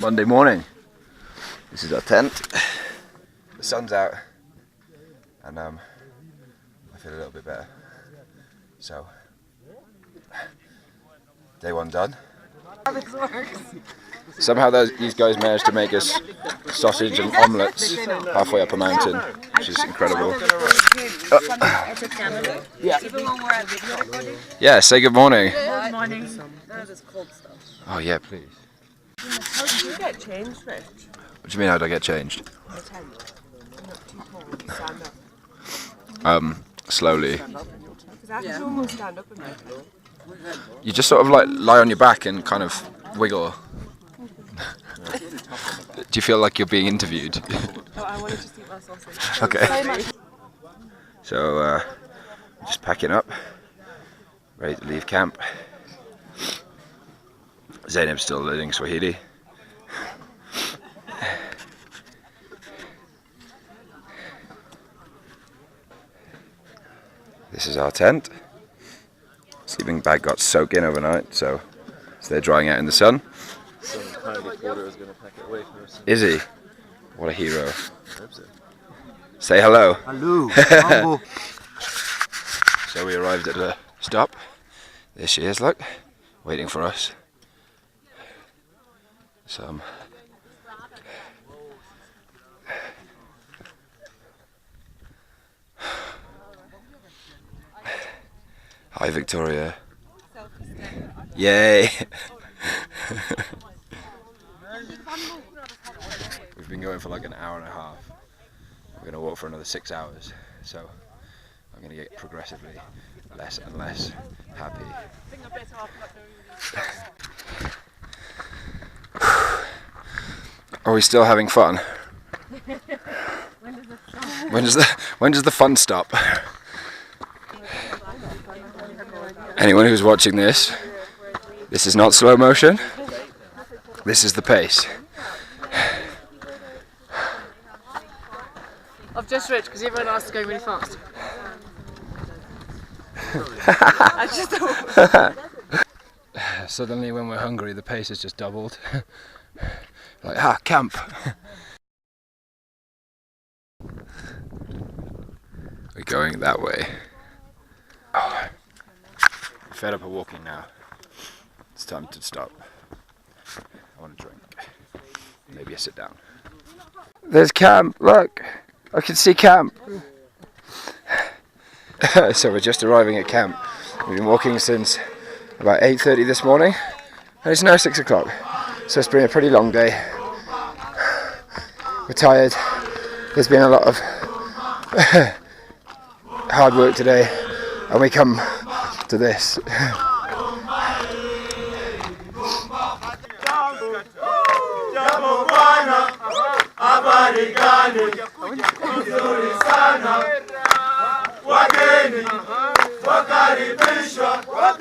Monday morning. This is our tent. The sun's out, and I feel a little bit better. So, day one done. Somehow these guys managed to make us sausage and omelettes halfway up a mountain, which is incredible. Yeah, say good morning. Good morning. Oh yeah, please. How did you get changed, Rich? What do you mean, how do I get changed? Slowly. You just sort of like lie on your back and kind of wiggle. Do you feel like you're being interviewed? Oh, I wanted to eat my sausage. Okay. So, just packing up, ready to leave camp. Zainab's still learning Swahili. This is our tent. Sleeping bag got soaked in overnight, so they're drying out in the sun. Some tiny porter is going to pack it away for us. Is he? What a hero. Say hello. Hello. So we arrived at a stop. There she is, look, waiting for us. Some Hi Victoria. Yay! We've been going for like an hour and a half. We're going to walk for another 6 hours, so I'm going to get progressively less and less happy. Are we still having fun? When does the fun stop? Anyone who's watching this is not slow motion. This is the pace. I've just switched because everyone else is going really fast. I just thought. Suddenly when we're hungry the pace has just doubled. Like, camp! We're going that way. Oh. I'm fed up of walking now. It's time to stop. I want a drink. Maybe I sit down. There's camp, look! I can see camp! So we're just arriving at camp. We've been walking since about 8:30 this morning, and it's now 6 o'clock. So it's been a pretty long day. We're tired. There's been a lot of hard work today, and we come to this.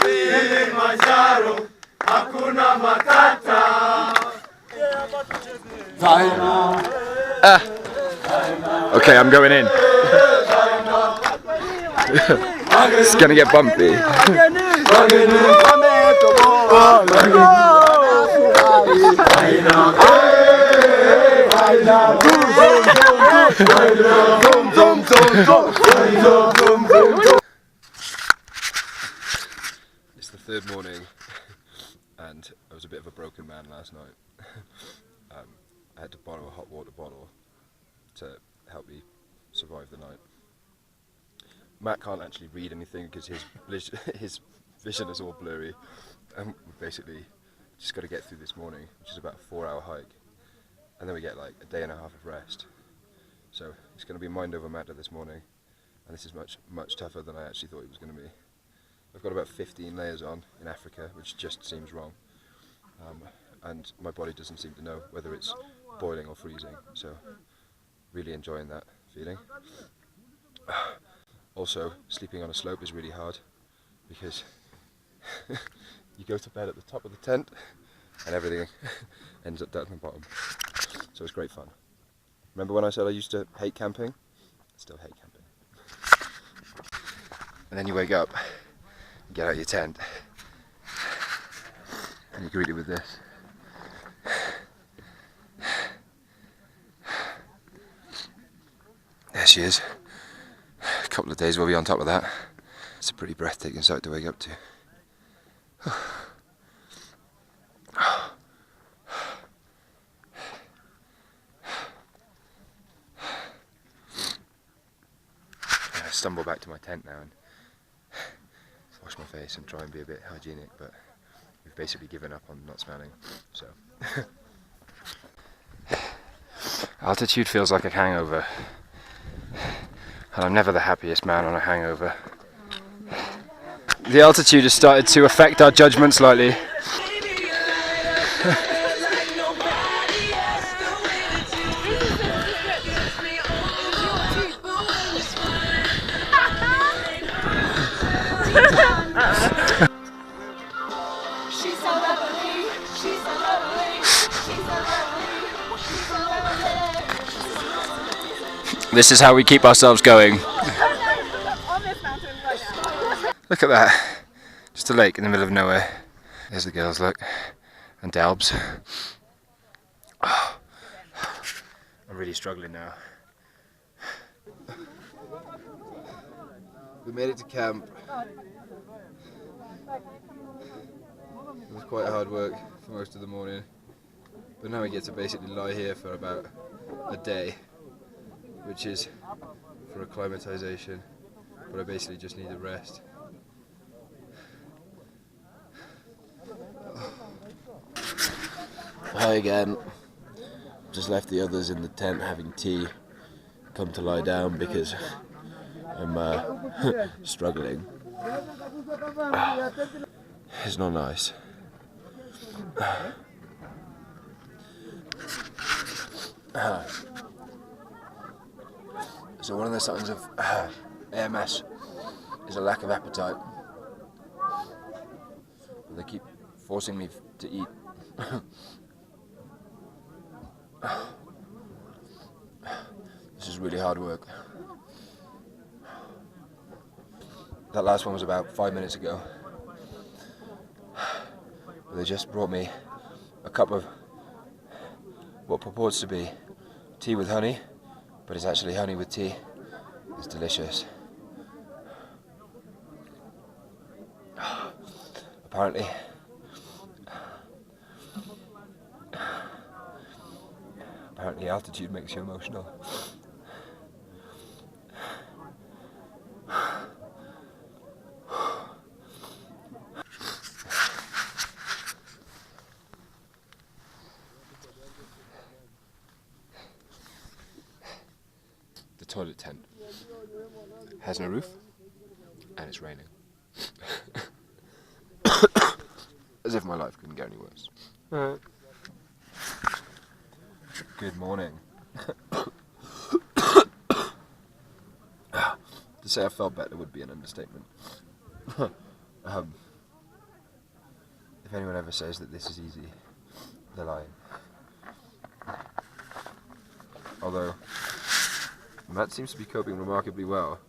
Kilimanjaro, hakuna matata. Okay, I'm going in. It's gonna get bumpy. It's the third morning, and I was a bit of a broken man last night. I had to borrow a hot water bottle to help me survive the night. Matt can't actually read anything because his vision is all blurry, and we basically just got to get through this morning, which is about a 4-hour hike, and then we get like a day and a half of rest. So it's going to be mind over matter this morning, and this is much tougher than I actually thought it was going to be. I've got about 15 layers on in Africa, which just seems wrong, and my body doesn't seem to know whether it's boiling or freezing, so really enjoying that feeling. Also, sleeping on a slope is really hard because you go to bed at the top of the tent and everything ends up down the bottom. So it's great fun. Remember when I said I used to hate camping? I still hate camping. And then you wake up, you get out of your tent, and you're greeted with this. she is. A couple of days we'll be on top of that. It's a pretty breathtaking sight to wake up to. I stumble back to my tent now and wash my face and try and be a bit hygienic, but we've basically given up on not smelling, so. Altitude feels like a hangover, and I'm never the happiest man on a hangover. The altitude has started to affect our judgment slightly. This is how we keep ourselves going. Look at that. Just a lake in the middle of nowhere. There's the girls, look. And Dalbs. Oh. I'm really struggling now. We made it to camp. It was quite hard work for most of the morning. But now we get to basically lie here for about a day, which is for acclimatization, but I basically just need a rest. Hi again. Just left the others in the tent having tea. Come to lie down because I'm struggling. It's not nice. So one of the signs of AMS is a lack of appetite. They keep forcing me to eat. This is really hard work. That last one was about 5 minutes ago. They just brought me a cup of what purports to be tea with honey, but it's actually honey with tea. It's delicious. Apparently, altitude makes you emotional. The toilet tent has no roof, and it's raining. As if my life couldn't get any worse. Good morning. To say I felt better would be an understatement. If anyone ever says that this is easy, they're lying. Although, Matt seems to be coping remarkably well.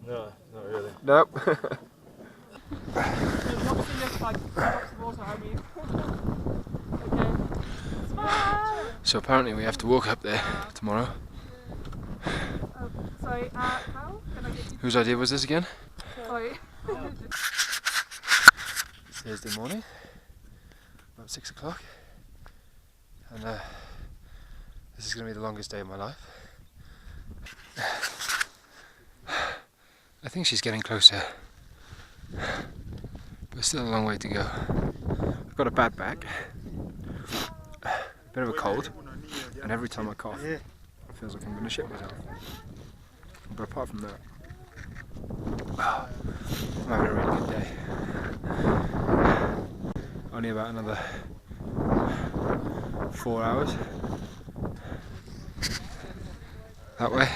No, not really. Nope. So apparently we have to walk up there tomorrow. Sorry, how? Can I get you? Whose idea was this again? Sorry. Thursday morning, about 6 o'clock, and this is going to be the longest day of my life. I think she's getting closer, but still a long way to go. I've got a bad back, a bit of a cold, and every time I cough, it feels like I'm going to shit myself. But apart from that, I'm having a really good day. Only about another 4 hours that way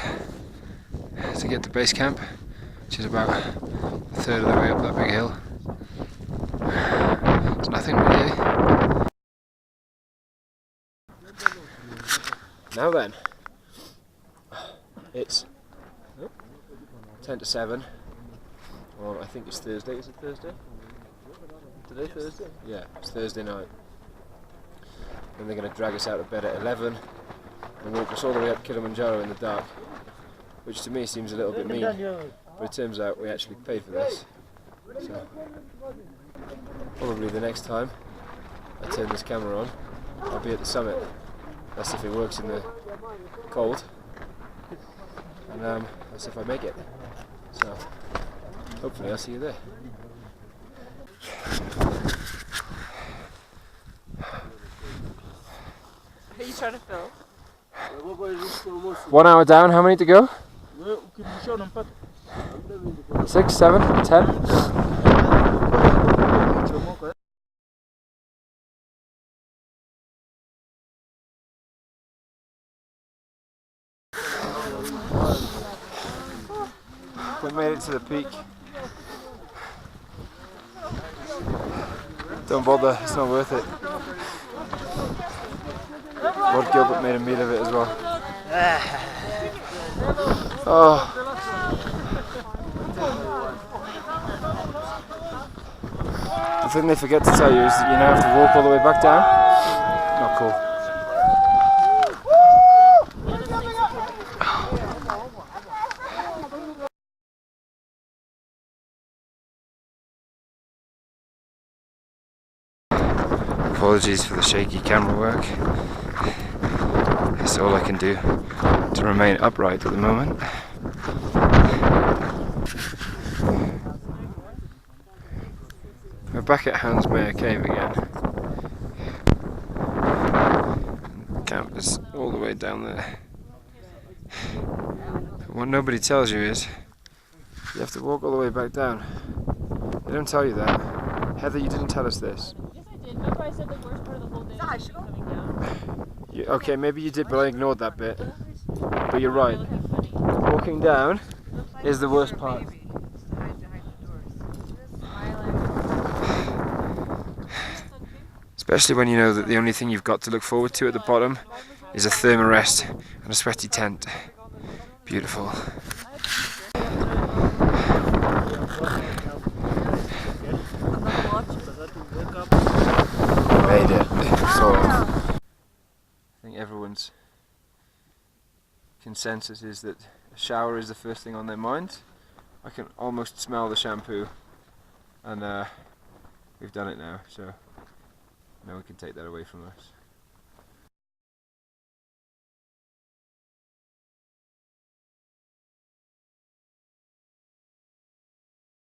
to get to base camp, which is about a third of the way up that big hill. It's nothing really. Now then, it's 10 to 7. Well, I think it's Thursday. Is it Thursday? Today Thursday? Yeah, it's Thursday night. And they're going to drag us out of bed at 11 and walk us all the way up Kilimanjaro in the dark. which to me seems a little bit mean, but it turns out we actually paid for this. So probably the next time I turn this camera on, I'll be at the summit. That's if it works in the cold, and that's if I make it. So hopefully I'll see you there. Are you trying to film? 1 hour down, how many to go? 6, 7, 10? We made it to the peak. Don't bother, it's not worth it. Lord Gilbert made a meal of it as well. Oh. The thing they forget to tell you is that you now have to walk all the way back down. Not cool. Apologies for the shaky camera work. That's all I can do to remain upright at the moment. We're back at Hans Meyer Cave again. Camp is all the way down there. But what nobody tells you is you have to walk all the way back down. They don't tell you that. Heather, you didn't tell us this. Yes, I did. Remember I said the worst part of the whole day was coming down? Okay, maybe you did, but I ignored that bit. But you're right. Walking down is the worst part. Especially when you know that the only thing you've got to look forward to at the bottom is a thermarest and a sweaty tent. Beautiful. Made it. Sort of. I think everyone's consensus is that a shower is the first thing on their mind. I can almost smell the shampoo, and we've done it now, so no one can take that away from us.